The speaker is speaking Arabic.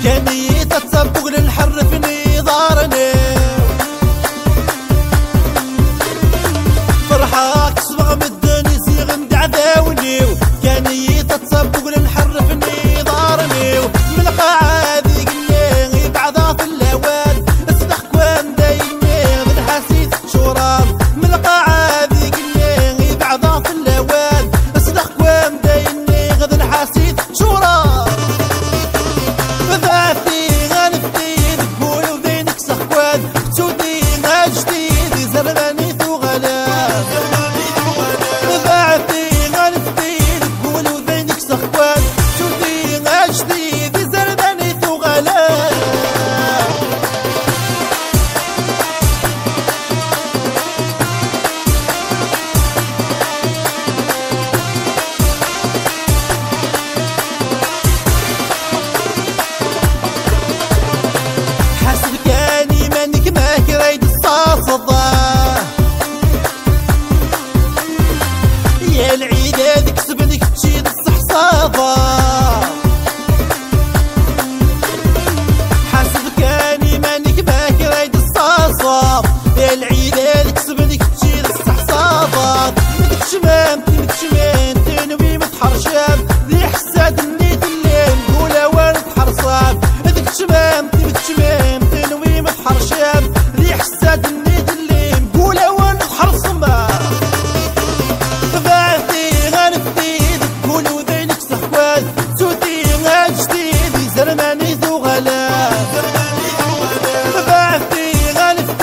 كاني تتصبق للحر في نظارني فرحة كسبغ مدني زيغ ندعذاوني كاني تتصبق للحر في نظارني من قاعدي قلي بعضها في الهوان اصدق كوان دايمي من حسيت شوران من قاعدي قلي بعضها في الهوان اصدق كوان دايمي غد حسيت شوران فذاتي غنفتي تقول ودينك سخوان تودي غاجتي دي زرغاني ثغلا فذاتي غنفتي تقول ودينك سخوان تودي غاجتي دي زرغاني ثغلا يا العيد هذيك سبنك تشيد الصحصافة حاسب كاني مانك باكي رايد الصاصة يا العيد هذيك سبنك تشيد الصحصافة متشمام تنوي متحرشام ذي حساد النيت اللي نقولها وانا تحرصان هذيك تشمام تنوي متحرشام